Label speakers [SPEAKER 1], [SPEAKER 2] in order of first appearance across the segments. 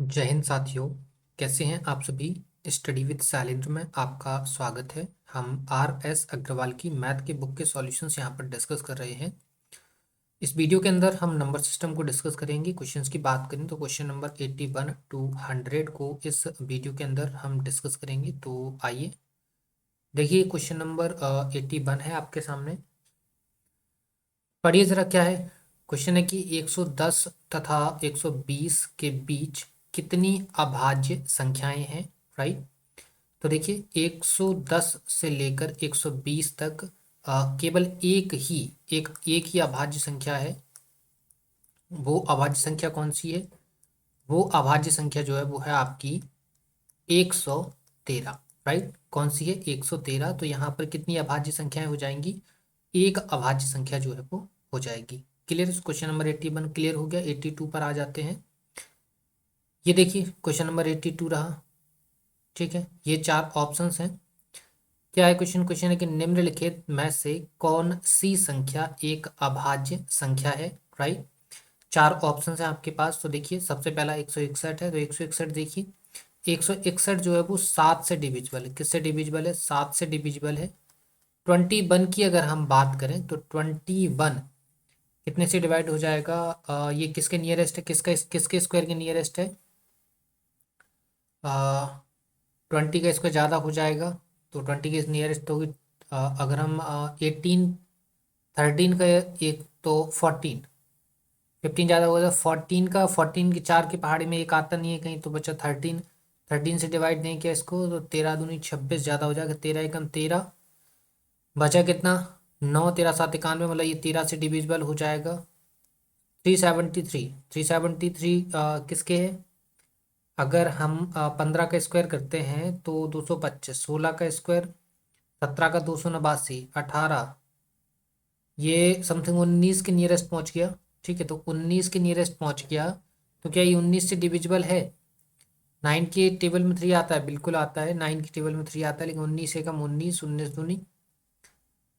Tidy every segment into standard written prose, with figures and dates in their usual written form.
[SPEAKER 1] जय हिंद साथियों। कैसे हैं आप सभी। स्टडी विद शैलेंद्र में आपका स्वागत है। हम आर अग्रवाल की मैथ के बुक के सॉल्यूशंस यहाँ पर डिस्कस कर रहे हैं। इस वीडियो के अंदर हम नंबर सिस्टम को डिस्कस करेंगे। क्वेश्चंस की बात करें तो क्वेश्चन नंबर 81 टू 100 को इस वीडियो के अंदर हम डिस्कस करेंगे। तो आइए देखिए, क्वेश्चन नंबर 81 है आपके सामने। पढ़िए जरा क्या है। क्वेश्चन है कि 110 तथा 120 के बीच कितनी अभाज्य संख्याएं हैं। राइट। तो देखिए 110 से लेकर 120 तक केवल एक ही अभाज्य संख्या है। वो अभाज्य संख्या कौन सी है? वो अभाज्य संख्या जो है वो है आपकी 113। राइट। कौन सी है? 113। तो यहाँ पर कितनी अभाज्य संख्याएं हो जाएंगी? एक अभाज्य संख्या जो है वो हो जाएगी। क्लियर? क्वेश्चन नंबर 81 क्लियर हो गया। 82 पर आ जाते हैं। ये देखिए क्वेश्चन नंबर 82 रहा। ठीक है, ये चार ऑप्शंस हैं। क्या है क्वेश्चन? क्वेश्चन है कि निम्नलिखित में से कौन सी संख्या एक अभाज्य संख्या है। राइट। चार ऑप्शन है आपके पास। तो देखिए सबसे पहला 161 है। तो 161 देखिए, 161 जो है वो 7 से डिविजिबल है। किससे डिविजिबल है? 7 से डिविजिबल है। 21 की अगर हम बात करें तो 21 कितने से डिवाइड हो जाएगा? ये किसके नियरेस्ट है? किसके स्क्वायर के नियरेस्ट है? 20 का स्क्वायर ज़्यादा हो जाएगा। तो 20 के नियरेस्ट होगी। अगर हम 18 13 का एक तो 14 15 ज़्यादा होगा। तो 14 का 14 की 4 की पहाड़ी में एक आता नहीं है कहीं, तो बचा 13। 13 से डिवाइड नहीं किया इसको तो 13 दूनी 26 ज़्यादा हो जाएगा। 13 एकम 13, बचा कितना? 9। 13 7 91, मतलब ये 13 से डिविजिबल हो जाएगा। 373। 373 किसके है? अगर हम 15 का स्क्वायर करते हैं तो 225। 16 का स्क्वायर, 17 का 289, 18, ये समथिंग 19 के नियरेस्ट पहुंच गया। ठीक है, तो 19 के नियरेस्ट पहुंच गया। तो क्या ये 19 से डिविजिबल है? 9 के टेबल में 3 आता है, बिल्कुल आता है। 9 के टेबल में 3 आता है, लेकिन 19 से कम 19, 19 दूनी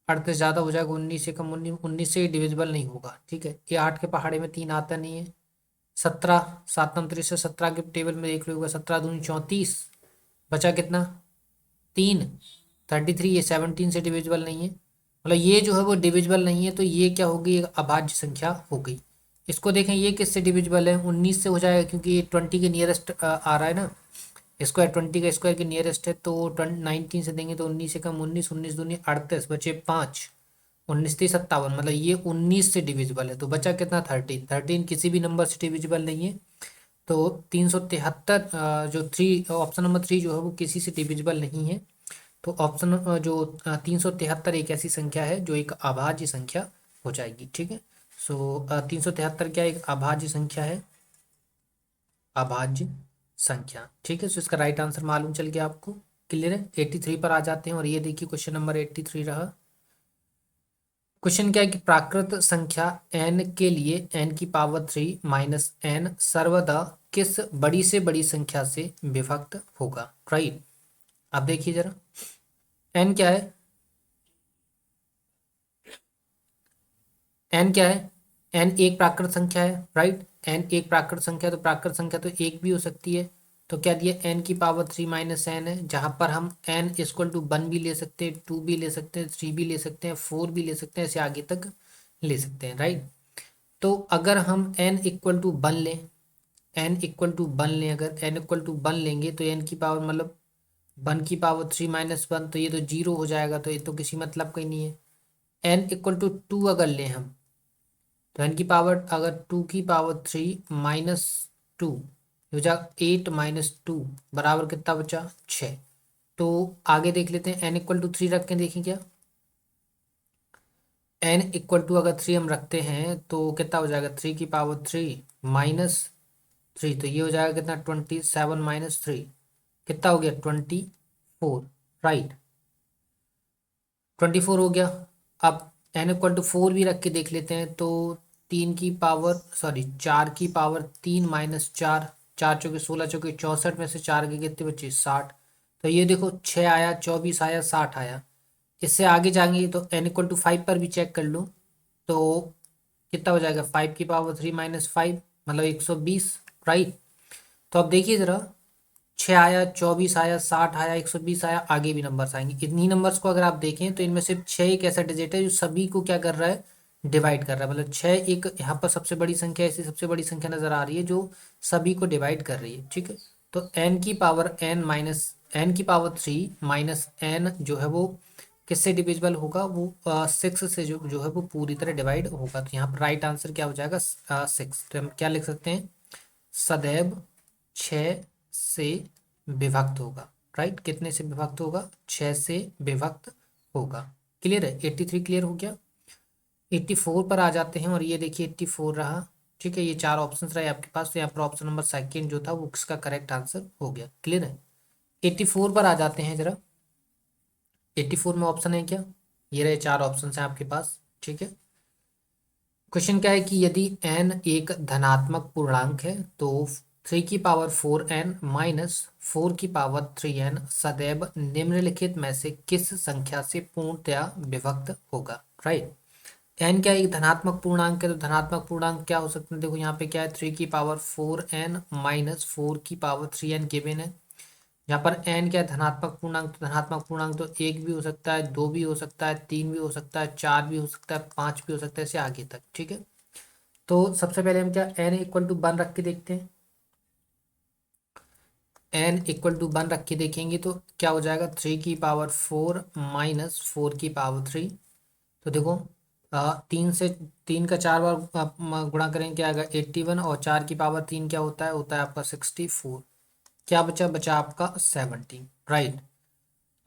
[SPEAKER 1] 38 ज़्यादा हो जाएगा। 19 से कम 19, 19 से डिविजिबल नहीं होगा। ठीक है, ये 8 के पहाड़े में 3 आता नहीं है। 17, 7 से 17 के टेबल में देख लो, 17 दूनी 34, बचा कितना? 3। 33, ये 17 से डिविजिबल नहीं है। मतलब ये जो है वो डिविजिबल नहीं है। तो ये क्या होगी? एक अभाज्य संख्या हो गई। इसको देखें, ये किससे डिविजिबल है? 19 से हो जाएगा, क्योंकि ये 20 के नियरेस्ट आ रहा है ना। स्क्वायर 20 का स्क्वायर के नियरेस्ट है, तो 19 से देंगे तो 19 से कम 19, 19 दूनी 38, बचे 5, 19 3 57, मतलब ये 19 से डिविजिबल है। तो बचा कितना? 13। 13 किसी भी नंबर से डिविजिबल नहीं है। तो 373 जो थ्री, ऑप्शन नंबर 3 जो है वो किसी से डिविजिबल नहीं है। तो ऑप्शन जो 373 एक ऐसी संख्या है जो एक अभाज्य संख्या हो जाएगी। ठीक है। सो 373 क्या एक अभाज्य संख्या है? अभाज्य संख्या। ठीक है, सो इसका राइट आंसर मालूम चल गया आपको। क्लियर है। 83 पर आ जाते हैं और ये देखिए क्वेश्चन नंबर 83 रहा। क्वेश्चन क्या है कि प्राकृत संख्या n के लिए n की पावर 3 माइनस n सर्वदा किस बड़ी से बड़ी संख्या से विभक्त होगा। राइट। अब देखिए जरा, n क्या है? n क्या है? n एक प्राकृत संख्या है। राइट। n एक प्राकृत संख्या, तो प्राकृत संख्या तो एक भी हो सकती है। तो क्या दिया? n की पावर 3 माइनस एन है, जहां पर हम n इक्वल टू 1 भी ले सकते हैं, 2 भी ले सकते हैं, 3 भी ले सकते हैं, 4 भी ले सकते हैं, ऐसे आगे तक ले सकते हैं। राइट। तो अगर हम n इक्वल टू 1 लें, n इक्वल टू 1 लें, अगर n इक्वल टू 1 लेंगे तो n की पावर मतलब 1 की पावर 3 माइनस 1, तो ये तो जीरो हो जाएगा। तो ये तो किसी मतलब का ही नहीं है। n इक्वल टू 2 अगर लें हम, तो n की पावर अगर 2 की पावर 3 माइनस 2 बचा 8 माइनस 2 बराबर कितना बचा? 6। तो आगे देख लेते हैं, n इक्वल टू 3 रख के देखें क्या। n इक्वल टू अगर 3 हम रखते हैं तो कितना हो जाएगा? 3 की पावर 3 माइनस 3, तो ये हो जाएगा कितना? 27 माइनस 3 कितना हो गया? 24। राइट। 24 हो गया। अब n इक्वल टू 4 भी रख के देख लेते हैं, तो 4 की पावर 3 माइनस 4, 4 चौके 16, चौके 64 में से 4 के कितने बचे? 60। तो ये देखो 6 आया, 24 आया, 60 आया। इससे आगे जाएंगे तो n इक्वल टू 5 पर भी चेक कर लो, तो कितना हो जाएगा? 5 की पावर 3 माइनस 5, मतलब 120। राइट। तो अब देखिए ज़रा, 6 आया, 24 आया, 60 आया, 120 आया, आगे भी नंबर्स आएंगे। इन्हीं नंबर्स को अगर आप देखें तो इनमें सिर्फ 6 एक ऐसा डिजिट है जो सभी को क्या कर रहा है, डिवाइड कर रहा है। मतलब 6 एक यहाँ पर सबसे बड़ी संख्या, ऐसी सबसे बड़ी संख्या नजर आ रही है जो सभी को डिवाइड कर रही है। ठीक है, तो एन की पावर एन माइनस एन की पावर 3 माइनस एन जो है वो किससे डिविजिबल होगा, वो 6 से जो है वो पूरी तरह डिवाइड होगा। तो यहाँ पर राइट आंसर क्या हो जाएगा, 6। तो हम क्या लिख सकते हैं, सदैव 6 से विभक्त होगा। राइट, कितने से विभक्त होगा, 6 से विभक्त होगा। क्लियर है, 83 क्लियर हो गया। 84 पर आ जाते हैं और ये देखिए 84 रहा। ठीक है, ये 4 ऑप्शन रहे आपके पास, तो यहाँ पर ऑप्शन नंबर सेकेंड जो था वो उसका करेक्ट आंसर हो गया। क्लियर है, 84 पर आ जाते हैं जरा। 84 में ऑप्शन है क्या, ये रहे 4 ऑप्शन हैं आपके पास। ठीक है, क्वेश्चन क्या है कि यदि n एक धनात्मक पूर्णांक है तो 3 की पावर 4n माइनस 4 की पावर 3n सदैव निम्नलिखित में से किस संख्या से पूर्णतया विभक्त होगा। राइट, n क्या एक धनात्मक पूर्णांक है, तो धनात्मक पूर्णांक क्या हो सकते हैं, देखो यहाँ पे क्या है, 3 की पावर 4n माइनस 4 की पावर 3n गिवन है। यहाँ पर n क्या है, धनात्मक पूर्णांक, तो धनात्मक पूर्णांक तो 1 भी हो सकता है, 2 भी हो सकता है, 3 भी हो सकता है, 4 भी हो सकता है, 5 भी हो सकता है, ऐसे आगे तक। ठीक है, तो सबसे पहले हम क्या n इक्वल टू 1 रख के देखते हैं। n इक्वल टू 1 रख के देखेंगे तो क्या हो जाएगा, 3 की पावर 4 माइनस 4 की पावर 3। तो देखो 3 का 4 बार गुणा करेंगे क्या आएगा, 81, और 4 की पावर 3 क्या होता है आपका 64। क्या बचा, बचा आपका 17। राइट,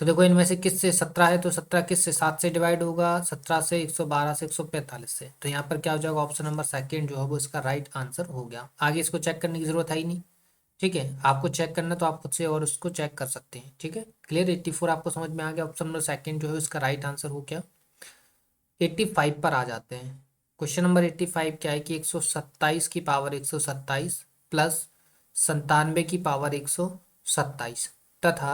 [SPEAKER 1] तो देखो इनमें से किस से 17 है, तो 17 किस से, 7 से डिवाइड होगा, 17 से, 112 से, 145 से। तो यहाँ पर क्या हो जाएगा, ऑप्शन नंबर सेकेंड जो है वो इसका राइट आंसर हो गया। आगे इसको चेक करने की जरूरत है ही नहीं। ठीक है, आपको चेक करना तो आप खुद से और उसको चेक कर सकते हैं। ठीक है, क्लियर, 84 आपको समझ में आ गया, ऑप्शन नंबर सेकेंड जो है इसका राइट आंसर हो गया। 85 पर आ जाते हैं। क्वेश्चन नंबर 85 क्या है कि 127 की पावर 127 प्लस 97 की पावर 127 तथा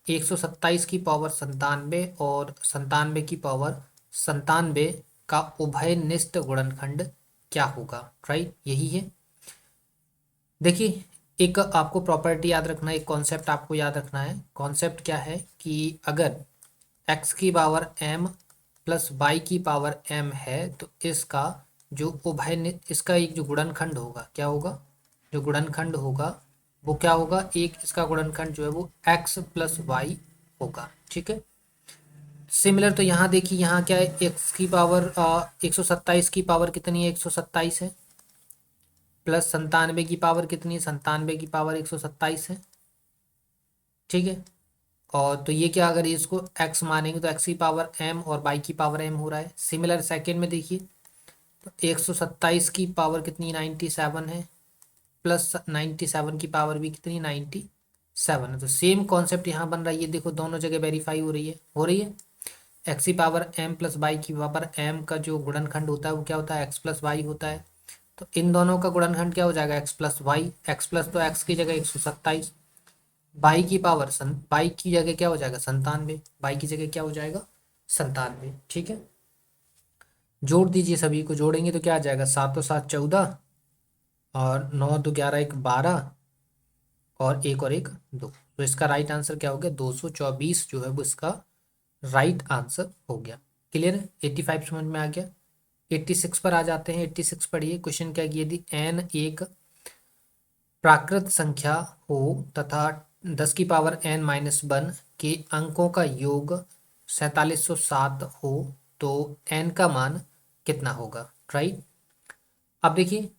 [SPEAKER 1] 127 की पावर 97 और 97 की पावर 97 का उभयनिष्ठ गुणनखंड क्या होगा। राइट, यही है। देखिए, एक आपको प्रॉपर्टी याद रखना है, एक कॉन्सेप्ट आपको याद रखना है। कॉन्सेप्ट क्या है कि अगर x की पावर m प्लस y की पावर m है तो इसका जो इसका एक जो गुणनखंड होगा क्या होगा, जो गुणनखंड होगा वो क्या होगा, एक इसका गुणनखंड जो है वो x प्लस वाई होगा। ठीक है, सिमिलर तो यहाँ देखिए, यहाँ क्या है, x की पावर 127 की पावर कितनी है, 127 है, प्लस 97 की पावर कितनी है, 97 की पावर 127 है। ठीक है, और तो ये क्या, अगर इसको x मानेंगे तो x की पावर m और y की पावर m हो रहा है। सिमिलर सेकेंड में देखिए, तो 127 की पावर कितनी, 97 है, प्लस 97 की पावर भी कितनी, 97 है। तो सेम कॉन्सेप्ट यहाँ बन रहा है, ये देखो दोनों जगह वेरीफाई हो रही है। एक्स की पावर m प्लस वाई की पावर m का जो गुणनखंड होता है वो क्या होता है, x प्लस वाई होता है। तो इन दोनों का गुणनखंड क्या हो जाएगा, x plus y, x plus तो एक्स की जगह 127, बाई की पावर बाई की जगह क्या हो जाएगा, 97, बाई की जगह क्या हो जाएगा, 97। ठीक है, जोड़ दीजिए, सभी को जोड़ेंगे तो क्या आ जाएगा, 7 और 7 14, और 9 2 11 1 12, और 1 और 1 2। तो इसका राइट आंसर क्या हो गया, 224 जो है वो इसका राइट आंसर हो गया। क्लियर है, 85 समझ में आ गया। 86 पर आ जाते हैं। 86 पढ़िए, क्वेश्चन क्या है कि यदि n एक प्राकृत संख्या हो तथा 10 की पावर n माइनस 1 के अंकों का योग 4707 हो तो n का मान कितना होगा। राइट, अब देखिए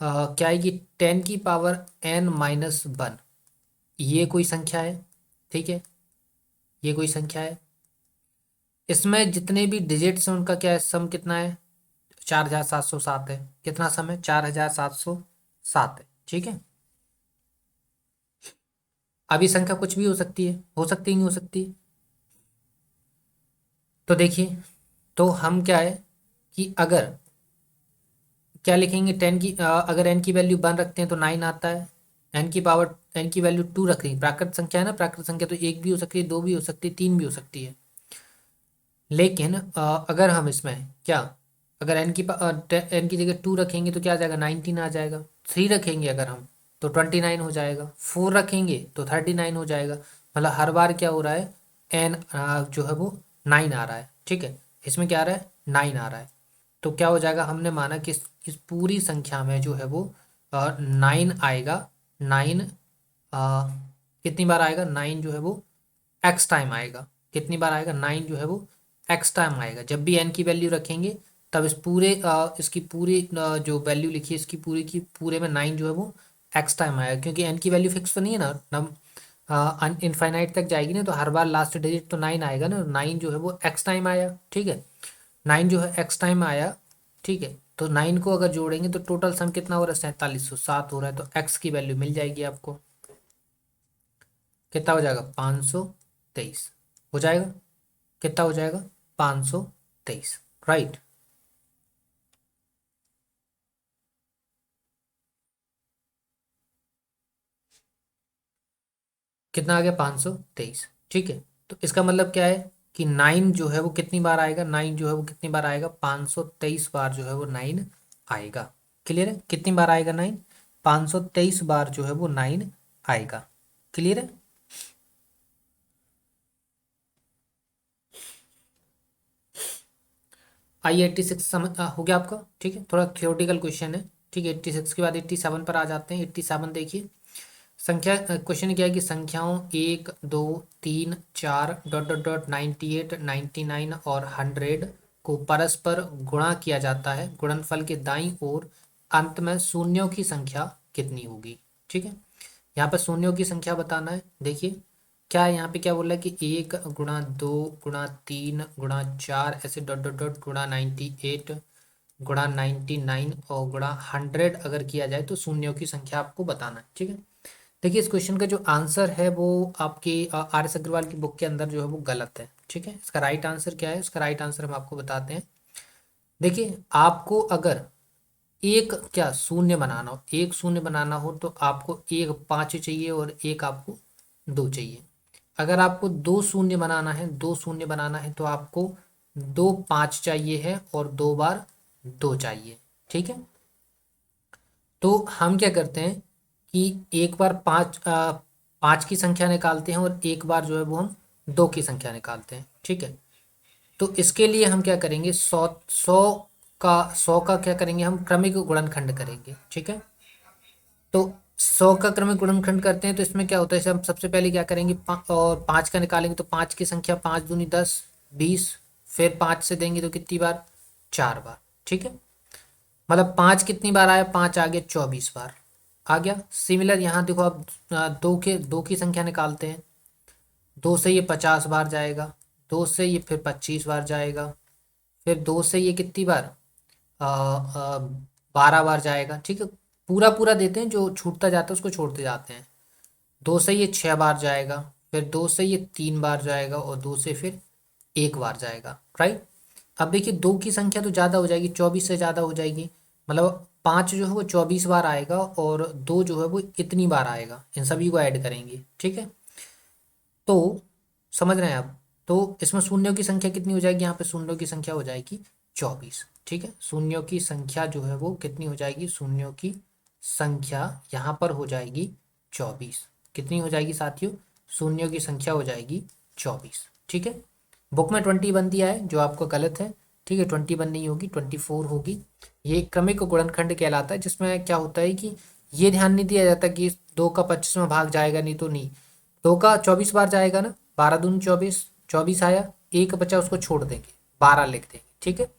[SPEAKER 1] क्या है कि 10 की पावर n माइनस 1 ये कोई संख्या है। ठीक है, ये कोई संख्या है, इसमें जितने भी डिजिट्स हैं उनका क्या है, सम कितना है, 4707 है। कितना सम है, 4707 है। ठीक है, अब ये संख्या कुछ भी हो सकती है, हो सकती है, नहीं हो सकती। तो देखिए, तो हम क्या है कि अगर क्या लिखेंगे, 10 की अगर n की वैल्यू 1 रखते हैं तो 9 आता है। n की वैल्यू 2 रखेंगे, प्राकृत संख्या है ना, प्राकृत संख्या तो 1 भी हो सकती है, 2 भी हो सकती है, 3 भी हो सकती है। लेकिन अगर हम इसमें क्या, अगर n की जगह 2 रखेंगे तो क्या आ जाएगा, 19 आ जाएगा। 3 रखेंगे अगर हम तो 29 हो जाएगा, 4 रखेंगे तो 39 हो जाएगा। मतलब हर बार क्या हो रहा है, एन जो है वो 9 आ रहा है, ठीक है। इसमें क्या आ रहा है, 9 आ रहा है। तो क्या हो जाएगा, हमने माना कि इस पूरी संख्या में जो है वो 9 आएगा। 9 कितनी बार आएगा, 9 जो है वो एक्स टाइम आएगा। कितनी बार आएगा, 9 जो है वो एक्स टाइम आएगा। जब भी एन की वैल्यू रखेंगे तब इस पूरे इसकी पूरी जो वैल्यू लिखी है इसकी पूरी की पूरे में 9 जो है वो एक्स टाइम आएगा, क्योंकि एन की वैल्यू फिक्स तो नहीं है ना, नम इनफाइनाइट तक जाएगी ना, तो हर बार लास्ट डिजिट तो 9 आएगा ना। 9 जो है वो एक्स टाइम आया, ठीक है। 9 जो है एक्स टाइम आया, ठीक है। तो 9 को अगर जोड़ेंगे तो टोटल सम कितना हो रहा है, 4707 हो रहा है। तो एक्स की वैल्यू मिल जाएगी आपको, कितना हो जाएगा, 523 हो जाएगा। कितना हो जाएगा, 523, राइट। कितना आ गया, 523, ठीक है। तो इसका मतलब क्या है कि 9 जो है वो कितनी बार आएगा, 9 जो है वो कितनी बार आएगा, 523 बार जो है वो 9 आएगा। क्लियर है, कितनी बार आएगा 9, 523 बार जो है वो 9 आएगा। क्लियर है। आई 86 समझ हो गया आपका, ठीक है। थोड़ा थियोरटिकल क्वेश्चन है, ठीक है। 86 के बाद 87 पर आ जाते हैं। 87 देखिए, संख्या क्वेश्चन क्या है कि संख्याओं 1 2 3 4 डॉट डॉट डॉट 98 99 और 100 को परस्पर गुणा किया जाता है। गुणनफल के दाईं ओर अंत में शून्यों की संख्या कितनी होगी, ठीक है। यहाँ पर शून्यों की संख्या बताना है। देखिए क्या है, यहाँ पे क्या बोल रहा है कि 1 गुणा 2 गुणा 3 गुणा 4 ऐसे डॉट डॉट डॉट गुणा 98 गुणा 99 और गुणा 100 अगर किया जाए तो शून्यों की संख्या आपको बताना है, ठीक है। देखिए इस क्वेश्चन का जो आंसर है वो आपके आर एस अग्रवाल की बुक के अंदर जो है वो गलत है, ठीक है। इसका राइट आंसर क्या है, इसका राइट आंसर हम आपको बताते हैं। देखिए आपको अगर एक क्या शून्य बनाना हो, एक शून्य बनाना हो तो आपको एक 5 चाहिए और एक आपको 2 चाहिए। अगर आपको 2 शून्य बनाना है, 2 शून्य बनाना है तो आपको 2 5 चाहिए है और 2 बार 2 चाहिए, ठीक है। तो हम क्या करते हैं कि एक बार 5 की संख्या निकालते हैं और एक बार जो है वो हम 2 की संख्या निकालते हैं, ठीक है। तो इसके लिए हम क्या करेंगे, 100 का क्या करेंगे, हम क्रमिक गुणनखंड करेंगे, ठीक है। तो 100 का क्रमिक गुणनखंड करते हैं तो इसमें क्या होता है, हम सबसे पहले क्या करेंगे, और 5 का निकालेंगे तो 5 की संख्या 5 दूनी 10 20, फिर 5 से देंगे तो कितनी बार, 4 बार, ठीक है। मतलब 5 कितनी बार आया, 5 आ गया 24 बार आ गया। सिमिलर यहाँ देखो आप, 2 की संख्या निकालते हैं। 2 से ये 50 बार जाएगा, 2 से ये फिर 25 बार जाएगा, फिर 2 से ये कितनी बार, 12 बार जाएगा, ठीक है। पूरा पूरा देते हैं, जो छूटता जाता है उसको छोड़ते जाते हैं। 2 से ये 6 बार जाएगा, फिर 2 से ये 3 बार जाएगा और 2 से फिर 1 बार जाएगा, राइट। अब देखिए 2 की संख्या तो ज़्यादा हो जाएगी, 24 से ज़्यादा हो जाएगी। मतलब 5 जो है वो 24 बार आएगा और 2 जो है वो इतनी बार आएगा, इन सभी को ऐड करेंगे, ठीक है। तो समझ रहे हैं आप, तो इसमें शून्यों की संख्या कितनी हो जाएगी, यहाँ पे शून्यों की संख्या हो जाएगी 24, ठीक है। शून्यों की संख्या जो है वो कितनी हो जाएगी, शून्यों की संख्या यहाँ पर हो जाएगी 24। कितनी हो जाएगी साथियों, शून्यों की संख्या हो जाएगी 24, ठीक है। बुक में 21 दिया है जो आपको गलत है, ठीक है। 21 नहीं होगी, 24 होगी। ये क्रमिक गुणनखंड कहलाता है, जिसमें क्या होता है कि ये ध्यान नहीं दिया जाता कि 2 का 25 में भाग जाएगा, नहीं तो नहीं। 2 का 24 बार जाएगा ना, 12 दूनी 24, 24 आया, एक बचा उसको छोड़ देंगे, 12 लिख देंगे, ठीक है।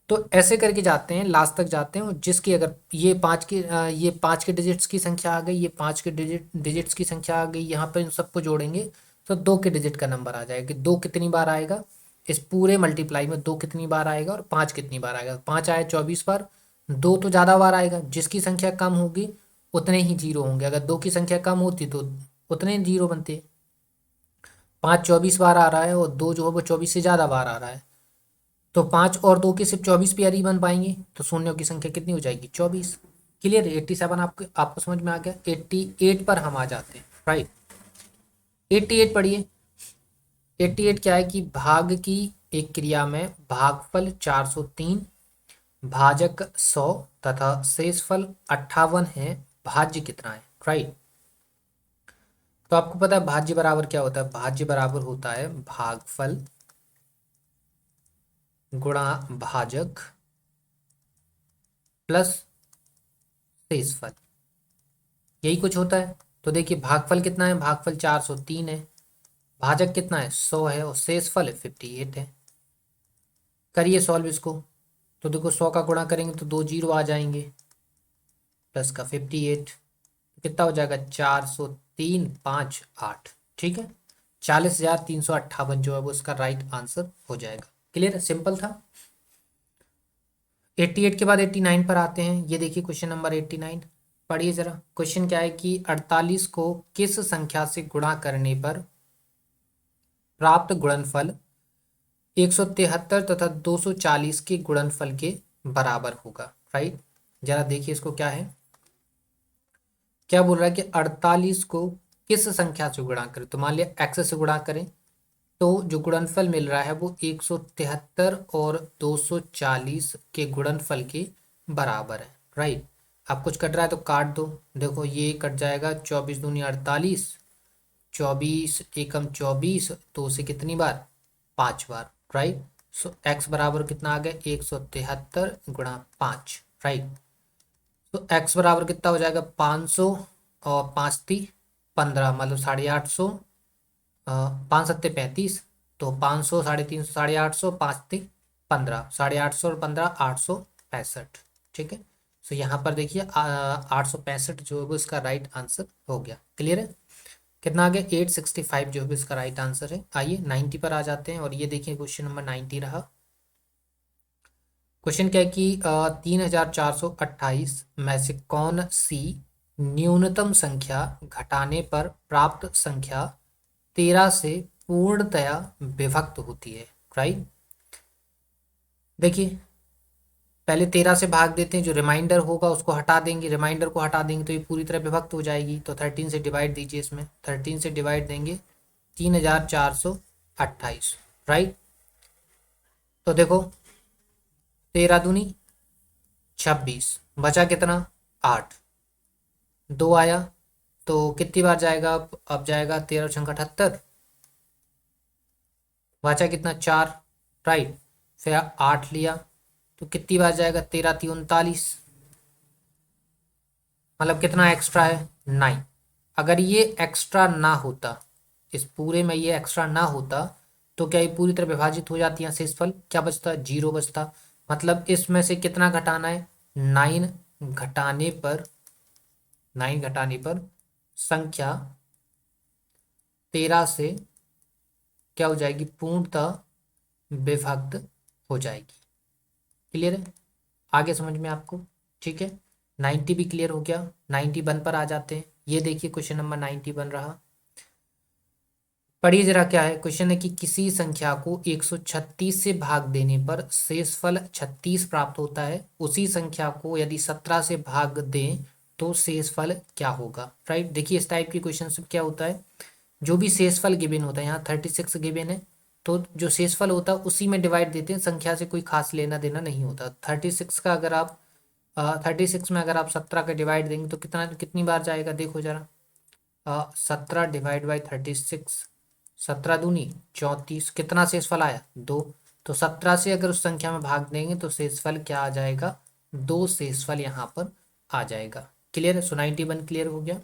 [SPEAKER 1] तो ऐसे करके जाते हैं, लास्ट तक जाते हैं। और जिसकी अगर ये 5 के डिजिट्स की संख्या आ गई, ये 5 के डिजिट्स की संख्या आ गई, यहाँ पर इन सबको जोड़ेंगे तो 2 के डिजिट का नंबर आ जाएगा कि 2 कितनी बार आएगा, इस पूरे मल्टीप्लाई में 2 कितनी बार आएगा और 5 कितनी बार आएगा। 5 आया 24 बार, 2 तो ज़्यादा बार आएगा, जिसकी संख्या कम होगी उतने ही जीरो होंगे। अगर 2 की संख्या कम होती तो उतने जीरो बनते। 5 24 बार आ रहा है और 2 जो है वो 24 से ज़्यादा बार आ रहा है, तो 5 और 2 के सिर्फ 24 पेयर ही बन पाएंगे, तो शून्यों की संख्या कितनी हो जाएगी, 24। क्लियर है, 87 आपको समझ में आ गया। 88 पर हम आ जाते हैं, राइट। 88 पढ़िए। 88 क्या है कि भाग की एक क्रिया में भागफल 403, भाजक 100 तथा शेषफल 58 है, भाज्य कितना है, राइट। तो आपको पता है भाज्य बराबर क्या होता है, भाज्य बराबर होता है भागफल गुणा भाजक प्लस शेषफल, यही कुछ होता है। तो देखिए भागफल कितना है, भागफल 403 है, भाजक कितना है 100 है, और शेषफल 58 है। करिए सॉल्व इसको। तो देखो 100 का गुणा करेंगे तो 2 जीरो आ जाएंगे, प्लस का 58, कितना हो जाएगा 403 5 8, ठीक है। 40,358 जो है वो इसका राइट आंसर हो जाएगा। क्लियर है, सिंपल था। 88 के बाद 89 पर आते हैं। ये देखिए क्वेश्चन नंबर 89, पढ़िए जरा। क्वेश्चन क्या है कि 48 को किस संख्या से गुणा करने पर प्राप्त गुणनफल 173 तथा 240 के गुणनफल के बराबर होगा, राइट। जरा देखिए इसको क्या है, क्या बोल रहा है कि 48 को किस संख्या से गुणा करें। तो मान लिया x से गुणा करें तो जो गुणनफल मिल रहा है वो 173 और 240 के गुणनफल के बराबर है, राइट। अब कुछ कट रहा है तो काट दो। देखो ये कट जाएगा, 24 दूनी 48, 24 एकम 24, तो उसे कितनी बार 5 बार, राइट। सो x बराबर कितना आ गया 173 गुणा 5, राइट। तो x बराबर कितना हो जाएगा 500 और 5 ती 15, मतलब 850, 5 सत्ते 35, तो 500 350 850, 5 ती 15, 850 और 15 865, ठीक है। तो यहाँ पर देखिए 865 जो है वो इसका राइट आंसर हो गया। क्लियर है, कितना आ गया 865 जो है इसका राइट आंसर है। आइए 90 पर आ जाते हैं, और ये देखिए क्वेश्चन नंबर 90 रहा। क्वेश्चन क्या है कि 3428 में से कौन सी न्यूनतम संख्या घटाने पर प्राप्त संख्या 13 से पूर्णतया विभक्त होती है, राइट। देखिए पहले 13 से भाग देते हैं, जो रिमाइंडर होगा उसको हटा देंगे, रिमाइंडर को हटा देंगे तो ये पूरी तरह विभक्त हो जाएगी। तो 13 से डिवाइड दीजिए, इसमें 13 से डिवाइड देंगे 3428, राइट। तो देखो 13 दूनी 26, बचा कितना 8, 2 आया, तो कितनी बार जाएगा, अब जाएगा 13 छंग 78, बचा कितना 4, राइट। फिर 8 लिया तो कितनी बार जाएगा 13 ती 39, मतलब कितना एक्स्ट्रा है 9। अगर ये एक्स्ट्रा ना होता, इस पूरे में ये एक्स्ट्रा ना होता तो क्या ये पूरी तरह विभाजित हो जाती है शेषफल, क्या बचता 0 बचता। मतलब इसमें से कितना घटाना है 9 घटाने पर, 9 घटाने पर संख्या 13 से क्या हो जाएगी पूर्णतः विभक्त हो जाएगी। क्लियर है, आगे समझ में आपको, ठीक है। 90 भी क्लियर हो गया। 91 पर आ जाते हैं। ये देखिए क्वेश्चन नंबर 91 रहा, पढ़िए जरा क्या है। क्वेश्चन है कि किसी संख्या को 136 से भाग देने पर शेषफल 36 प्राप्त होता है, उसी संख्या को यदि 17 से भाग दें तो शेषफल क्या होगा, राइट। देखिए इस टाइप की क्वेश्चन सब क्या होता है, जो भी शेषफल गिवन होता है, यहाँ 36 गिवन है तो जो शेषफल होता है उसी में डिवाइड देते हैं, संख्या से कोई खास लेना देना नहीं होता। 36 का अगर आप 36 में अगर आप 17 का डिवाइड देंगे तो कितना कितनी बार जाएगा, देखो जरा 17 डिवाइड बाई 36, 17 दूनी 34, कितना शेषफल आया 2। तो 17 से अगर उस संख्या में भाग देंगे तो शेषफल क्या आ जाएगा 2 शेषफल यहाँ पर आ जाएगा। क्लियर है, सो 91 क्लियर हो गया।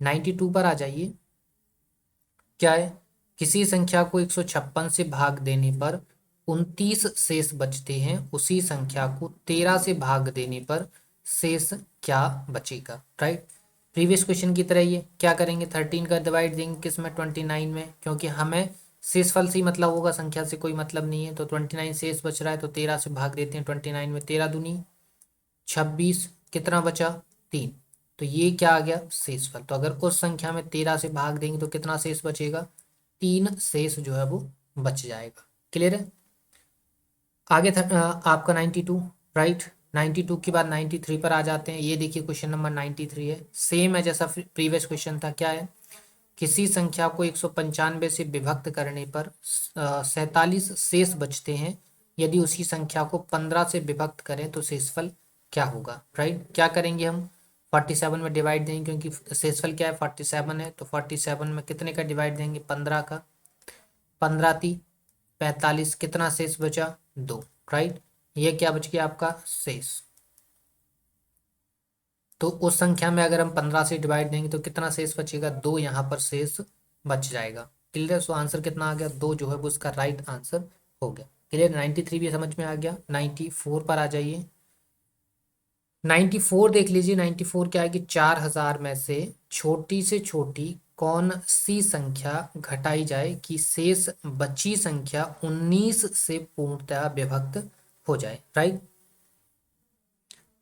[SPEAKER 1] 92 पर आ जाइए, क्या है, किसी संख्या को 156 से भाग देने पर 29 शेष बचते हैं, उसी संख्या को 13 से भाग देने पर शेष क्या बचेगा, राइट। प्रीवियस क्वेश्चन की तरह ये क्या करेंगे, 13 का डिवाइड देंगे किस में 29 में, क्योंकि हमें शेषफल से ही मतलब होगा, संख्या से कोई मतलब नहीं है। तो 29 शेष बच रहा है तो 13 से भाग देते हैं 29 में, 13 दूनी 26, कितना बचा 3, तो ये क्या आ गया शेषफल। तो अगर उस संख्या में 13 से भाग देंगे तो कितना शेष बचेगा 3 शेष जो है वो बच जाएगा। क्लियर है, आगे आपका 92, राइट। 92 के बाद 93 पर आ जाते हैं। ये देखिए क्वेश्चन नंबर 93 है, सेम है जैसा प्रीवियस क्वेश्चन था। क्या है, किसी संख्या को 195 से विभक्त करने पर 47 शेष बचते हैं, यदि उसी संख्या को 15 से विभक्त करें तो शेषफल क्या होगा, राइट। क्या करेंगे हम, 47 में डिवाइड देंगे क्योंकि शेषफल क्या है 47 है, तो 47 में कितने का डिवाइड देंगे 15 का, 15 × 3 = 45, कितना शेष बचा 2, राइट। ये क्या बच गया आपका शेष। तो उस संख्या में अगर हम 15 से डिवाइड देंगे तो कितना शेष बचेगा 2, यहाँ पर शेष बच जाएगा। क्लियर। सो आंसर कितना आ गया 2 जो है वो उसका राइट आंसर हो गया। क्लियर। 93 भी समझ में आ गया। 94 पर आ जाइए। 94 देख लीजिए। 94 क्या है कि 4000 में से छोटी से छोटी कौन सी संख्या घटाई जाए कि शेष बची संख्या 19 से पूर्णतः विभक्त हो जाए, राइट।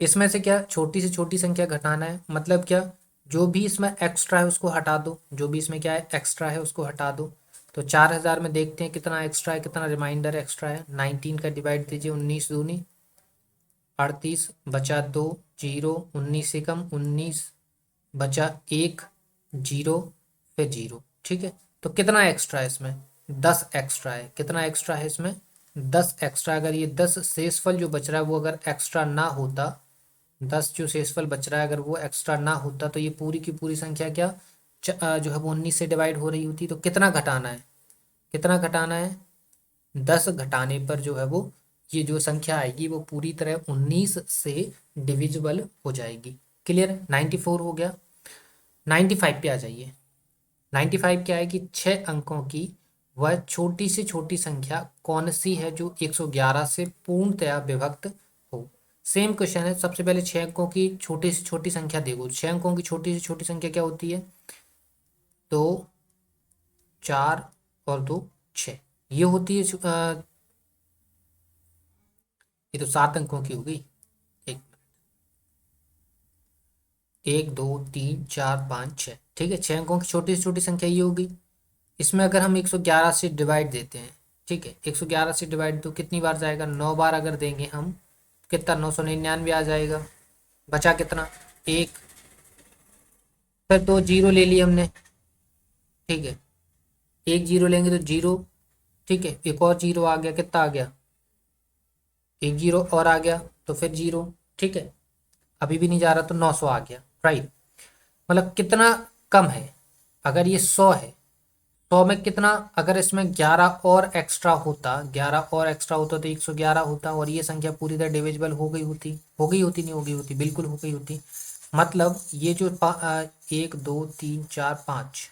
[SPEAKER 1] इसमें से क्या छोटी से छोटी संख्या घटाना है, मतलब क्या जो भी इसमें एक्स्ट्रा है उसको हटा दो, जो भी इसमें क्या है एक्स्ट्रा है उसको हटा दो। तो 4000 में देखते हैं कितना एक्स्ट्रा है, कितना रिमाइंडर एक्स्ट्रा है। 19 का डिवाइड दीजिए, 19 दूनी 38, बचा 2 जीरो, 19 से कम 19, बचा 1 जीरो, फिर जीरो, ठीक है। तो कितना एक्स्ट्रा है इसमें 10 एक्स्ट्रा है। कितना एक्स्ट्रा है इसमें 10 एक्स्ट्रा। अगर ये 10 शेषफल जो बच रहा है वो अगर एक्स्ट्रा ना होता, 10 जो शेषफल बच रहा है अगर वो एक्स्ट्रा ना होता तो ये पूरी की पूरी संख्या क्या जो है वो 19 से डिवाइड हो रही होती। तो कितना घटाना है, कितना घटाना है 10 घटाने पर जो है वो ये जो संख्या आएगी वो पूरी तरह 19 से डिविजिबल हो जाएगी। क्लियर। 94 हो गया। 95 पे आ जाइए। 95 क्या है कि 6 अंकों की वह छोटी से छोटी संख्या कौन सी है जो 111 से पूर्णतया विभक्त हो। सेम क्वेश्चन है। सबसे पहले 6 अंकों की छोटी से छोटी संख्या देखो। 6 अंकों की छोटी से छोटी संख्या क्या होती है, तो 4 और 2 6, ये होती है ये तो 7 अंकों की हो गई। एक 1 2 3 4 5 6, ठीक है। 6 अंकों की छोटी से छोटी संख्या ये होगी। इसमें अगर हम 111 से डिवाइड देते हैं, ठीक है, 111 से डिवाइड तो कितनी बार जाएगा 9 बार अगर देंगे हम, कितना 999 आ जाएगा। बचा कितना 1, फिर 2 जीरो ले लिए हमने, ठीक है। 1 जीरो लेंगे तो जीरो, ठीक है। एक और जीरो आ गया, कितना आ गया 1 जीरो और आ गया तो फिर जीरो, ठीक है। अभी भी नहीं जा रहा तो 900 आ गया, राइट। मतलब कितना कम है, अगर ये 100 है 100 में कितना, अगर इसमें 11 और एक्स्ट्रा होता, 11 और एक्स्ट्रा होता तो 111 होता और ये संख्या पूरी तरह डिविजिबल हो गई होती, हो गई होती नहीं हो गई होती, बिल्कुल हो गई होती। मतलब ये जो 1 2 3 4 5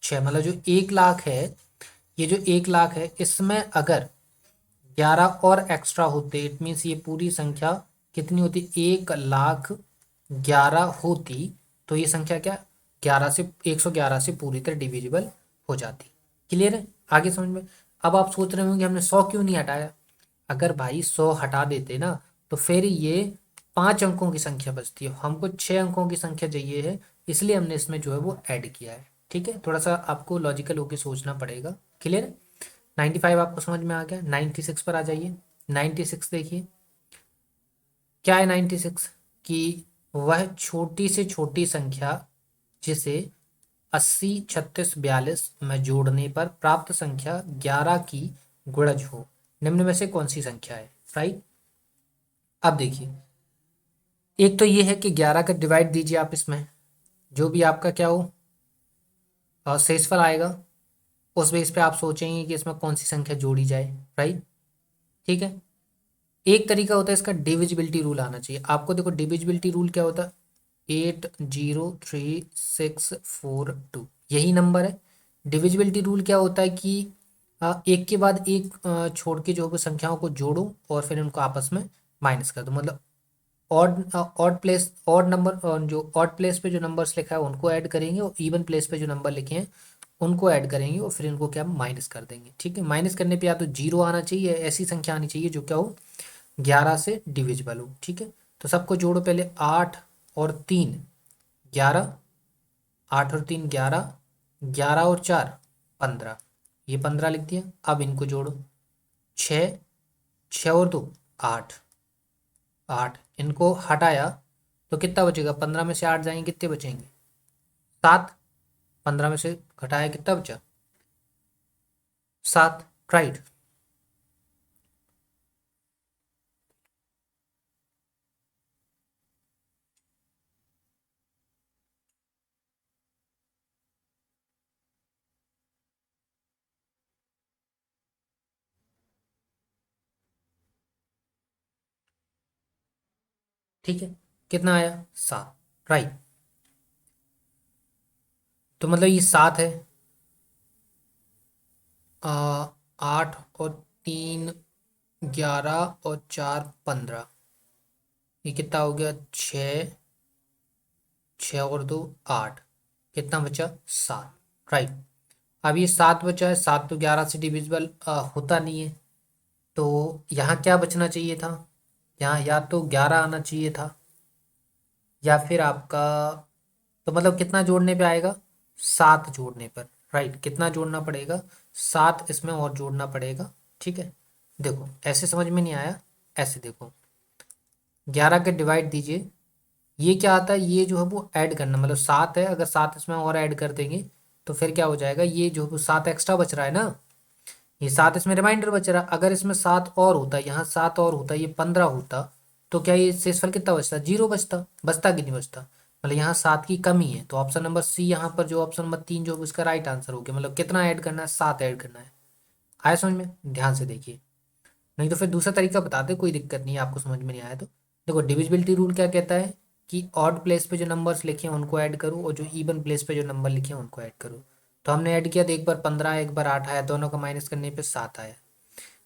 [SPEAKER 1] 6, मतलब जो 1 लाख है, ये जो 1 लाख है इसमें अगर 11 और एक्स्ट्रा होते इट मीन्स ये पूरी संख्या कितनी होती 1 लाख 11 होती, तो ये संख्या क्या 11 से 111 से पूरी तरह डिविजिबल हो जाती। क्लियर है। आगे समझ में। अब आप सोच रहे होंगे हमने 100 क्यों नहीं हटाया। अगर भाई 100 हटा देते ना तो फिर ये 5 अंकों की संख्या बचती है, हमको 6 अंकों की संख्या चाहिए है, इसलिए हमने इसमें जो है वो ऐड किया है। ठीक है, थोड़ा सा आपको लॉजिकल होकर सोचना पड़ेगा। क्लियर है। 95 आपको समझ में आ गया। 96 पर आ जाइए। 96 देखिए क्या है। 96 कि वह छोटी से छोटी संख्या जिसे 80 36 42 में जोड़ने पर प्राप्त संख्या 11 की गुणज हो, निम्न में से कौन सी संख्या है, राइट। अब देखिए एक तो ये है कि 11 का डिवाइड दीजिए आप इसमें, जो भी आपका क्या हो शेषफल आएगा उस बेस पे आप सोचेंगे कि इसमें कौन सी संख्या जोड़ी जाए, राइट। ठीक है। एक तरीका होता है इसका डिविजिबिलिटी रूल आना चाहिए आपको। देखो डिविजिबिलिटी रूल क्या होता है 803 6 4 2, यही नंबर है। डिविजिबिलिटी रूल क्या होता है कि एक के बाद एक छोड़ के जो है वो संख्याओं को जोड़ो और फिर उनको आपस में माइनस कर दो। मतलब ऑड प्लेस ऑड नंबर, जो ऑड प्लेस पे जो नंबर्स लिखा है उनको ऐड करेंगे और इवन प्लेस पे जो नंबर लिखे हैं उनको ऐड करेंगे और फिर इनको क्या माइनस कर देंगे। ठीक है। माइनस करने पे या तो जीरो आना चाहिए, ऐसी संख्या आनी चाहिए जो क्या हो 11 से डिविजिबल हो। ठीक है। तो सबको जोड़ो पहले 8 और 3 11, 8 और 3 11, 11 और 4 15, ये 15 लिख दिया। अब इनको जोड़ो 6, 6 और 2 8, 8 इनको हटाया तो कितना बचेगा 15 में से 8 जाएंगे कितने बचेंगे 7, 15 में से घटाया कितना बचा 7, राइट। ठीक है, कितना आया 7, राइट। तो मतलब ये 7 है, 8 और 3 11 और 4 15, ये कितना हो गया 6, 6 और 2 8, कितना बचा 7, राइट। अब ये 7 बचा है, 7 तो 11 से डिविजिबल होता नहीं है, तो यहाँ क्या बचना चाहिए था, यहाँ या तो 11 आना चाहिए था, या फिर आपका, तो मतलब कितना जोड़ने पे आएगा, 7 जोड़ने पर, राइट। कितना जोड़ना पड़ेगा, 7 इसमें और जोड़ना पड़ेगा, ठीक है। देखो ऐसे समझ में नहीं आया, ऐसे देखो, 11 के डिवाइड दीजिए, ये क्या आता है, ये जो है वो ऐड करना, मतलब 7 है, अगर 7 इसमें और ऐड कर देंगे तो फिर क्या हो जाएगा, ये जो 7 एक्स्ट्रा बच रहा है ना, ये 7 इसमें रिमाइंडर बच रहा है, अगर इसमें 7 और होता, यहाँ 7 और होता, ये 15 होता, तो क्या ये शेषफल कितना बचता, 0 बचता, बचता कि नहीं बचता, मतलब यहाँ 7 की कमी है, तो ऑप्शन नंबर सी, यहाँ पर जो ऑप्शन नंबर 3 जो उसका राइट आंसर हो गया, मतलब कितना ऐड करना है, 7 ऐड करना है। आया समझ में, ध्यान से देखिए, नहीं तो फिर दूसरा तरीका बताते, कोई दिक्कत नहीं है, आपको समझ में नहीं आया तो। देखो डिविजिबिलिटी रूल क्या कहता है कि ऑड प्लेस पे जो नंबर्स लिखे हैं उनको ऐड करो, और जो इवन प्लेस पे जो नंबर लिखे हैं उनको ऐड करो। तो हमने ऐड किया, तो एक बार 15 एक बार 8 आया, दोनों का माइनस करने पे 7 आया।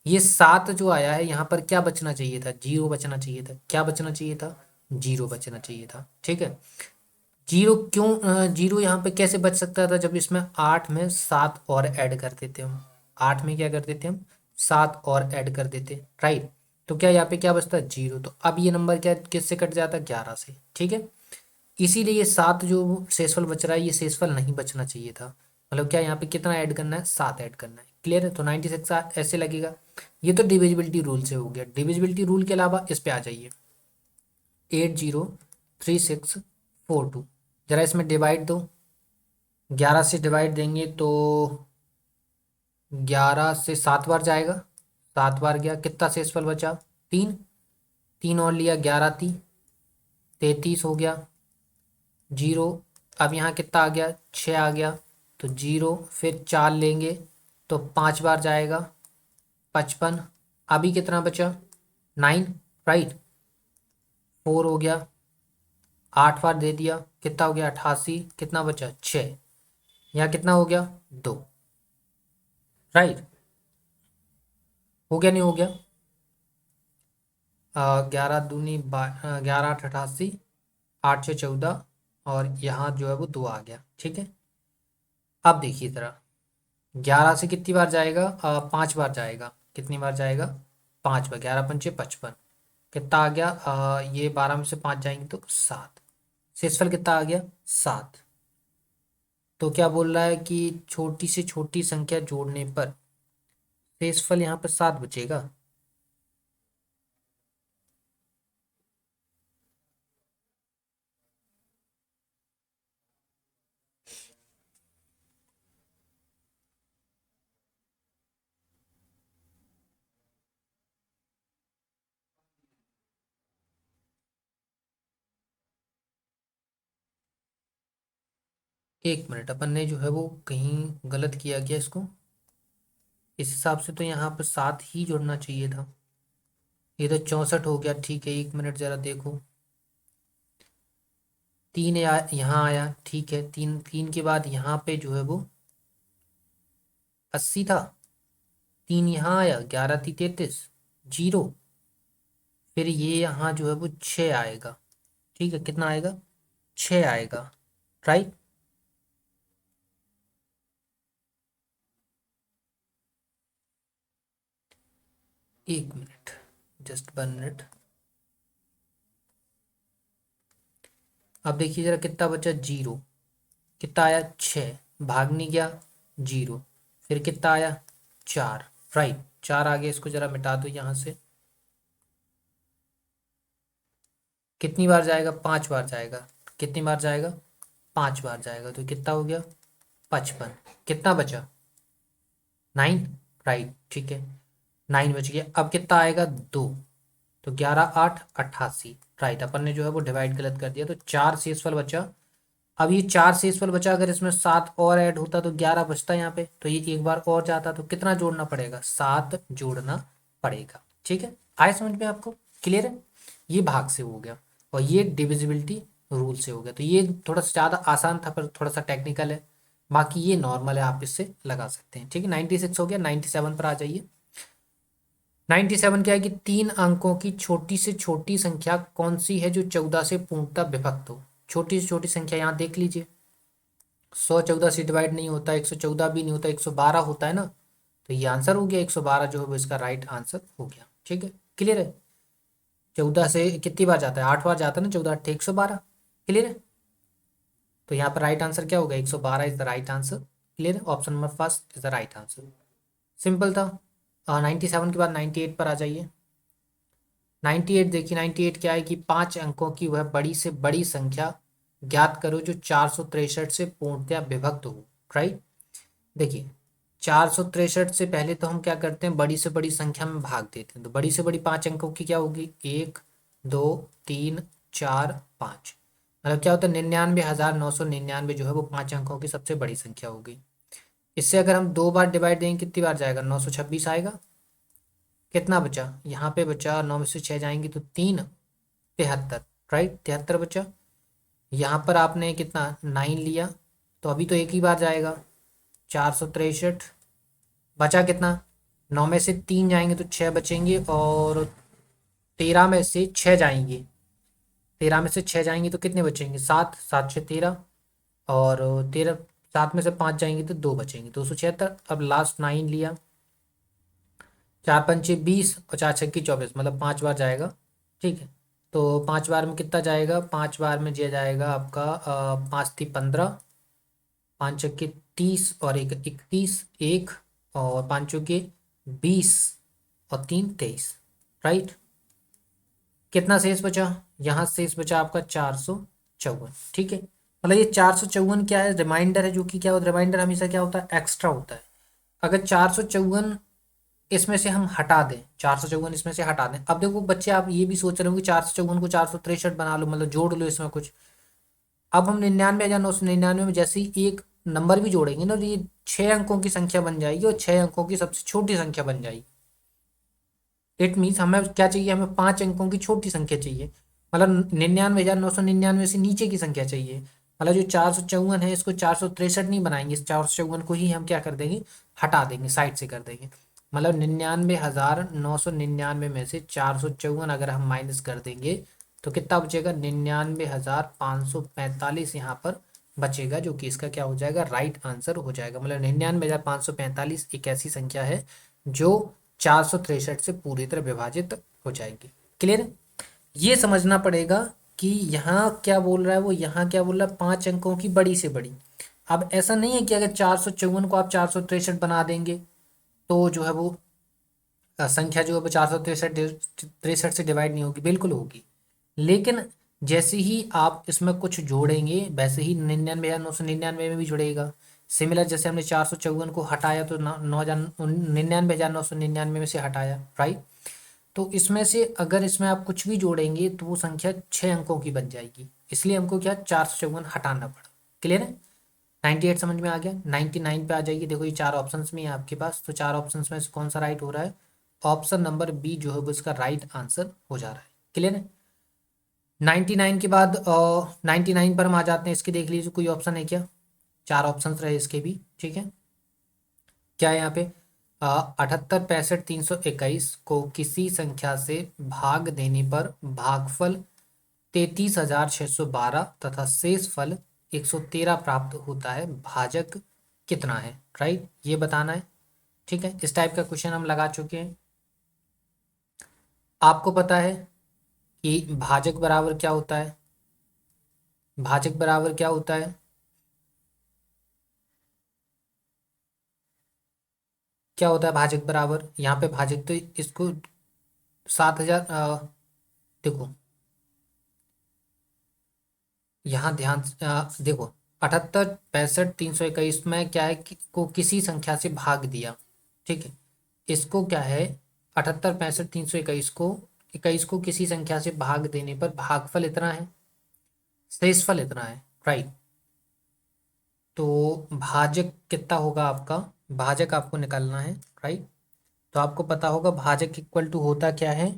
[SPEAKER 1] ये 7 जो आया है, यहाँ पर क्या बचना चाहिए था, 0 बचना चाहिए था, क्या बचना चाहिए था, 0 बचना चाहिए था, ठीक है। जीरो क्यों, जीरो यहाँ पे कैसे बच सकता था, जब इसमें 8 में 7 और ऐड कर देते हम, 8 में क्या कर देते हम, 7 और ऐड कर देते, राइट। तो क्या यहाँ पे क्या बचता, 0, तो अब ये नंबर क्या किससे कट जाता, 11 से, ठीक है। इसीलिए ये 7 जो शेषफल बच रहा है, ये शेषफल नहीं बचना चाहिए था, मतलब क्या यहाँ पे कितना ऐड करना है, 7 ऐड करना है, क्लियर है। तो 96 ऐसे लगेगा। ये तो डिविजिबिलिटी रूल से हो गया। डिविजिबिलिटी रूल के अलावा इस पे आ जाइए, 803642, जरा इसमें डिवाइड दो, 11 से डिवाइड देंगे तो 11 से 7 बार जाएगा, 7 बार गया, कितना शेषफल बचा, 3, 3 और लिया, 11 ती 33 हो गया, 0। अब यहाँ कितना आ गया, 6 आ गया, तो 0, फिर 4 लेंगे तो 5 बार जाएगा, 55। अभी कितना बचा, 9, राइट, 4 हो गया, 8 बार दे दिया, कितना हो गया 88, कितना बचा 6, यहाँ कितना हो गया 2, राइट। हो गया नहीं हो गया, 11 दूनी 11 8 88, 8 6 14, और यहाँ जो है वो 2 आ गया, ठीक है। अब देखिए ज़रा, 11 से कितनी बार जाएगा, 5 बार जाएगा, कितनी बार जाएगा, 5 बार, 11 5 55, कितना आ गया, ये 12 में से 5 जाएंगे तो 7, शेषफल कितना आ गया 7। तो क्या बोल रहा है कि छोटी से छोटी संख्या जोड़ने पर शेषफल यहाँ पर 7 बचेगा। 1 मिनट, अपन ने जो है वो कहीं गलत किया गया इसको, इस हिसाब से तो यहाँ पर 7 ही जोड़ना चाहिए था, ये तो 64 हो गया, ठीक है। 1 मिनट जरा देखो, 3 यहाँ आया, ठीक है, 3 3 के बाद यहाँ पे जो है वो 80 था, 3 यहाँ आया, 11 × 3 = 33, 0, फिर ये यहाँ जो है वो 6 आएगा, ठीक है, कितना आएगा 6 आएगा, राइट। 1 minute, just 1 minute. अब देखिए जरा कितना बचा, 0, कितना आया 6, भाग नहीं गया, 0, फिर कितना आया 4, राइट, 4 आ गया, इसको जरा मिटा दो यहाँ से, कितनी बार जाएगा, 5 बार जाएगा, कितनी बार जाएगा, 5 बार जाएगा, तो कितना हो गया 55, कितना बचा 9, राइट, ठीक है, 9 बच गया। अब कितना आएगा 2, तो 11 8 88, राइट, अपन ने जो है वो डिवाइड गलत कर दिया, तो 4 शेषफल बचा। अब ये 4 शेषफल बचा, अगर इसमें 7 और ऐड होता तो 11 बचता यहाँ पे, तो ये एक बार और जाता, तो कितना जोड़ना पड़ेगा, 7 जोड़ना पड़ेगा, ठीक है। आए समझ में आपको, क्लियर है, ये भाग से हो गया। और ये डिविजिबिलिटी रूल से हो गया। तो ये थोड़ा सा ज़्यादा आसान था पर थोड़ा सा टेक्निकल है, बाकी ये नॉर्मल है, आप इससे लगा सकते हैं। ठीक है, 96 हो गया। 97 पर आ जाइए। 97 क्या है कि 3 अंकों की छोटी से छोटी संख्या कौन सी है जो 14 से पूर्णतः विभक्त हो। छोटी से छोटी संख्या यहाँ देख लीजिए, 100 14 से डिवाइड नहीं होता, 114 भी नहीं होता, 112 होता है ना। तो ये आंसर हो गया 112, जो है वो इसका राइट आंसर हो गया। ठीक है, क्लियर है। 14 से कितनी बार जाता है, 8 बार जाता है ना, 14 8 112। क्लियर है। तो यहाँ पर राइट आंसर क्या होगा, 112 is the right answer. Clear है, option number first is the right answer. Simple था। 97 के बाद 98 पर आ जाइए। 98 देखिए, 98 क्या है कि 5 अंकों की वह बड़ी से बड़ी संख्या ज्ञात करो जो 463 से पूर्णतया विभक्त हो। राइट, देखिए 463 से पहले तो हम क्या करते हैं, बड़ी से बड़ी संख्या में भाग देते हैं। तो बड़ी से बड़ी 5 अंकों की क्या होगी, 1 2 3 4 5। मतलब क्या होता है, 99,999 जो है वो 5 अंकों की सबसे बड़ी संख्या होगी। इससे अगर हम 2 बार डिवाइड देंगे कितनी बार जाएगा, 926 आएगा। कितना बचा, यहाँ पे बचा 9 में से 6 जाएंगे तो 3 73। राइट, 73 बचा। यहाँ पर आपने कितना 9 लिया, तो अभी तो एक ही बार जाएगा, 463। बचा कितना, 9 में से 3 जाएंगे तो 6 बचेंगे, और 13 में से 6 जाएंगे, 13 में से 6 जाएंगे तो कितने बचेंगे, 7, 7 6 13, और 13, 7 में से 5 जाएंगे तो 2 बचेंगे, 276। अब लास्ट 9 लिया, 4 पंचे 20 और 4 छक्की 24, मतलब 5 बार जाएगा। ठीक है, तो 5 बार में कितना जाएगा, 5 बार में दिया जाएगा आपका 5 3 15, 5 छक्के 30 और 1 31, 1 और 5 चौके 20 और 3 23। राइट, कितना शेष बचा, यहाँ शेष बचा आपका 454। ठीक है, मतलब ये 454 क्या है, रिमाइंडर है, जो कि क्या होता है, रिमाइंडर हमेशा क्या होता है, एक्स्ट्रा होता है। अगर 454 इसमें से हम हटा दें, 454 इसमें से हटा दें, अब देखो बच्चे आप ये भी सोच रहे हो कि 454 को 463 बना लो, मतलब जोड़ लो इसमें कुछ। अब हम 99,999 में जैसे ही एक नंबर भी जोड़ेंगे ना, तो ये 6 अंकों की संख्या बन जाएगी, और 6 अंकों की सबसे छोटी संख्या बन जाएगी। इट मीन्स हमें क्या चाहिए, हमें 5 अंकों की छोटी संख्या चाहिए, मतलब 99,999 से नीचे की संख्या चाहिए। मतलब जो 454 है, इसको 463 नहीं बनाएंगे, इस 454 को ही हम क्या कर देंगे, हटा देंगे, साइड से कर देंगे। मतलब 99,999 में से 454 अगर हम माइनस कर देंगे तो कितना बचेगा, 99,545 यहाँ पर बचेगा, जो कि इसका क्या हो जाएगा, राइट आंसर हो जाएगा। मतलब 99,545 एक ऐसी संख्या है जो 463 से पूरी तरह विभाजित हो जाएगी। क्लियर है, ये समझना पड़ेगा कि यहाँ क्या बोल रहा है वो, यहाँ क्या बोल रहा है, 5 अंकों की बड़ी से बड़ी। अब ऐसा नहीं है कि अगर 454 को आप 463 बना देंगे तो जो है वो संख्या जो है वो 463 से डिवाइड नहीं होगी, बिल्कुल होगी। लेकिन जैसे ही आप इसमें कुछ जोड़ेंगे वैसे ही 99,999 में भी जुड़ेगा। सिमिलर, जैसे हमने 454 को हटाया तो 99,999 में से हटाया। राइट, तो इसमें से अगर इसमें आप कुछ भी जोड़ेंगे तो वो संख्या 6 अंकों की बन जाएगी, इसलिए हमको क्या 454 हटाना पड़ा। क्लियर है, 98 समझ में आ गया। 99 पे आ जाइए, देखो ये 4 ऑप्शंस में है आपके पास, तो 4 ऑप्शंस में से कौन सा राइट हो रहा है, ऑप्शन नंबर बी जो है वो इसका राइट आंसर हो जा रहा है। क्लियर है, 99 के बाद 99 पर हम आ जाते हैं, इसके देख लीजिए कोई ऑप्शन है क्या, 4 ऑप्शंस रहे इसके भी। ठीक है, क्या है यहाँ पे, 78 65 321 को किसी संख्या से भाग देने पर भागफल 33,612 तथा शेष फल 113 प्राप्त होता है, भाजक कितना है। राइट, ये बताना है। ठीक है, इस टाइप का क्वेश्चन हम लगा चुके हैं। आपको पता है कि भाजक बराबर क्या होता है, भाजक बराबर क्या होता है, क्या होता है भाजक बराबर, यहाँ पे भाजक तो इसको 7,000, देखो यहाँ ध्यान देखो 78 65 321 में क्या है को किसी संख्या से भाग दिया। ठीक है, इसको क्या है, 78 65 321 को 21 को किसी संख्या से भाग देने पर भागफल इतना है, शेषफल इतना है। राइट, तो भाजक कितना होगा आपका, भाजक आपको निकालना है। राइट, तो आपको पता होगा भाजक इक्वल टू होता क्या है,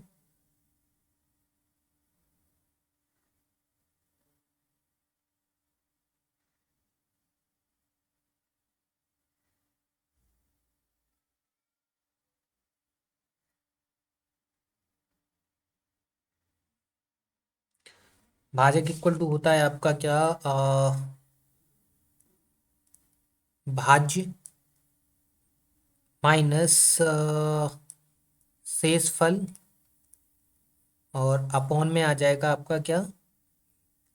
[SPEAKER 1] भाजक इक्वल टू होता है आपका क्या, भाज्य माइनस शेषफल, और अपॉन में आ जाएगा आपका क्या,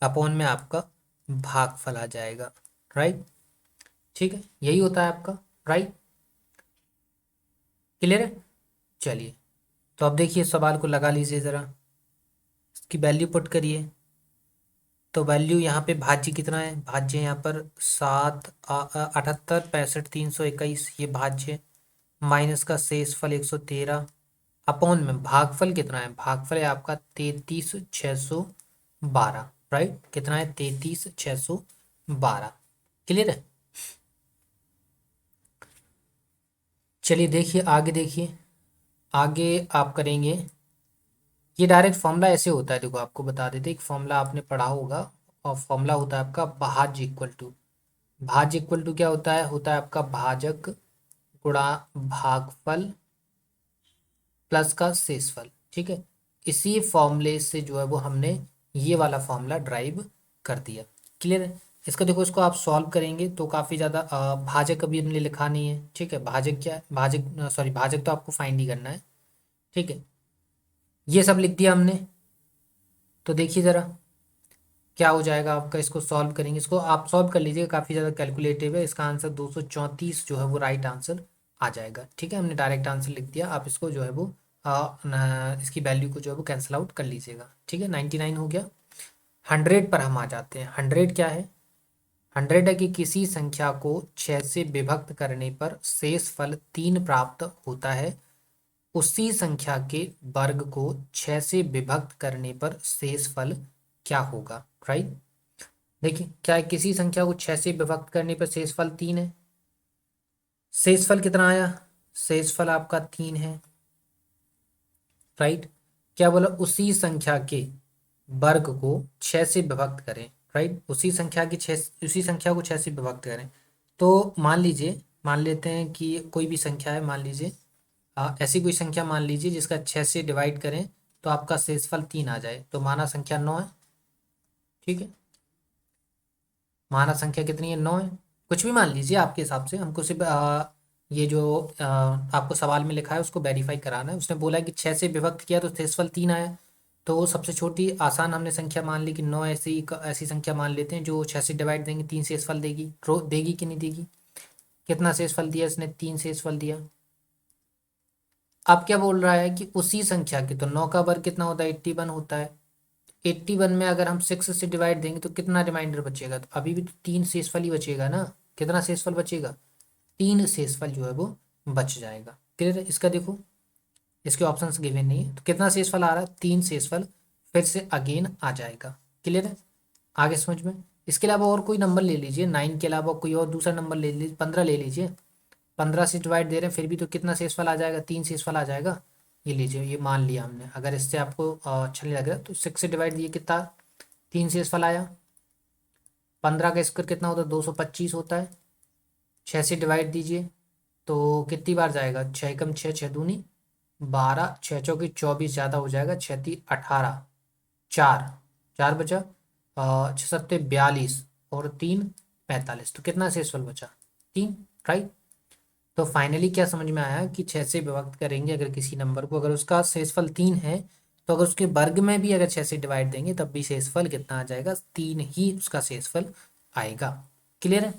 [SPEAKER 1] अपॉन में आपका भागफल आ जाएगा। राइट, ठीक है, यही होता है आपका। राइट, क्लियर है। चलिए, तो अब देखिए सवाल को लगा लीजिए ज़रा, इसकी वैल्यू पुट करिए। तो वैल्यू यहाँ पे भाज्य कितना है, भाज्य यहाँ पर 7, 78, 65, 321, ये भाज्य, माइनस का शेषफल 113, अपॉन में भागफल कितना है, भागफल है आपका 33,612। राइट, कितना है, 33,612। क्लियर है। चलिए देखिए आगे, देखिए आगे आप करेंगे, ये डायरेक्ट फॉर्मूला ऐसे होता है, देखो आपको बता देते, एक फॉर्मूला आपने पढ़ा होगा, और फॉर्मूला होता है आपका भाज्य इक्वल टू, भाज्य इक्वल टू क्या होता है आपका भाजक गुणा भागफल प्लस का शेषफल। ठीक है, इसी फॉर्मूले से जो है वो हमने ये वाला फॉर्मूला ड्राइव कर दिया। क्लियर है। इसका देखो, इसको आप सॉल्व करेंगे तो काफ़ी ज़्यादा, भाजक अभी हमने लिखा नहीं है। ठीक है, भाजक क्या है, भाजक सॉरी भाजक तो आपको फाइंड ही करना है। ठीक है, ये सब लिख दिया हमने। तो देखिए ज़रा क्या हो जाएगा आपका, इसको सॉल्व करेंगे, इसको आप सॉल्व कर लीजिएगा, काफ़ी ज़्यादा कैलकुलेटिव है। इसका आंसर 234 जो है वो राइट आंसर आ जाएगा। ठीक है, हमने डायरेक्ट आंसर लिख दिया, आप इसको जो है वो इसकी वैल्यू को जो है वो कैंसिल आउट कर लीजिएगा। ठीक है, 99 हो गया। 100 पर हम आ जाते हैं। 100 क्या है, 100 है कि किसी संख्या को 6 से विभक्त करने पर शेष फल 3 प्राप्त होता है, उसी संख्या के वर्ग को 6 से विभक्त करने पर शेष फल क्या होगा। राइट, देखिए क्या है, किसी संख्या को 6 से विभक्त करने पर शेषफल 3 है, शेषफल कितना आया, शेषफल आपका 3 है। राइट, क्या बोला, उसी संख्या के वर्ग को 6 से विभक्त करें। राइट, उसी संख्या को 6 से विभक्त करें। तो मान लीजिए, मान लेते हैं कि कोई भी संख्या है, मान लीजिए ऐसी कोई संख्या मान लीजिए जिसका 6 से डिवाइड करें तो आपका शेषफल 3 आ जाए। तो माना संख्या 9 है। ठीक है, माना संख्या कितनी है, 9 है। कुछ भी मान लीजिए आपके हिसाब से, हमको सिर्फ ये जो आपको सवाल में लिखा है उसको वेरीफाई कराना है। उसने बोला कि 6 से विभक्त किया तो शेषफल 3 आया, तो सबसे छोटी आसान हमने संख्या मान ली कि 9, ऐसी संख्या मान लेते हैं जो 6 से डिवाइड देंगे 3 शेषफल देगी। देगी कि नहीं देगी, कितना शेषफल दिया इसने, 3 शेषफल दिया। अब क्या बोल रहा है कि उसी संख्या के, तो 9 का वर्ग कितना होता है, 81 होता है। 81 में अगर हम 6 से डिवाइड देंगे तो कितना रिमाइंडर बचेगा, तो अभी भी तो 3 शेषफल ही बचेगा ना। कितना शेषफल बचेगा, 3 शेषफल जो है वो बच जाएगा। क्लियर है। इसका देखो, इसके ऑप्शंस गिवन नहीं है, तो कितना शेषफल आ रहा है, 3 शेषफल फिर से अगेन आ जाएगा। क्लियर है, आगे समझ में। इसके अलावा और कोई नंबर ले लीजिए, 9 के अलावा कोई और दूसरा नंबर ले लीजिए, 15 ले लीजिए। 15 से डिवाइड दे रहे हैं फिर भी तो कितना शेषफल आ जाएगा, 3 शेषफल आ जाएगा। ये लीजिए, ये मान लिया हमने। अगर इससे आपको अच्छा नहीं लग रहा तो 6 से डिवाइड दिए, कितना, 3 शेषफल आया। 15 का स्क्वायर कितना होता है, 225 होता है। 6 से डिवाइड दीजिए तो कितनी बार जाएगा, 6 एकम 6, 6 दूनी 12, 6 चौकी 24, ज़्यादा हो जाएगा, 6 ती 18, 4, 4 बचा, 6 सत्ते 42 और 3 45, तो कितना शेषफल बचा, 3। राइट, तो फाइनली क्या समझ में आया कि 6 से विभक्त करेंगे अगर किसी नंबर को, अगर उसका शेषफल 3 है, तो अगर उसके वर्ग में भी अगर 6 से डिवाइड देंगे तब भी शेषफल कितना आ जाएगा, 3 ही उसका शेषफल आएगा। क्लियर है।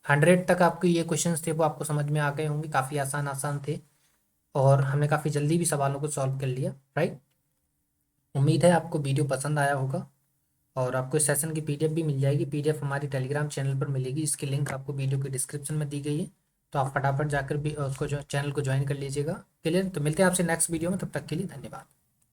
[SPEAKER 1] 100 तक आपके ये क्वेश्चंस थे वो आपको समझ में आ गए होंगे, काफ़ी आसान आसान थे, और हमने काफ़ी जल्दी भी सवालों को सॉल्व कर लिया। राइट, उम्मीद है आपको वीडियो पसंद आया होगा, और आपको इस सेशन की पीडीएफ भी मिल जाएगी। पीडीएफ हमारी टेलीग्राम चैनल पर मिलेगी, इसकी लिंक आपको वीडियो के डिस्क्रिप्शन में दी गई है, तो आप फटाफट जाकर भी उसको जो चैनल को ज्वाइन कर लीजिएगा। क्लियर, तो मिलते हैं आपसे नेक्स्ट वीडियो में, तब तक के लिए धन्यवाद।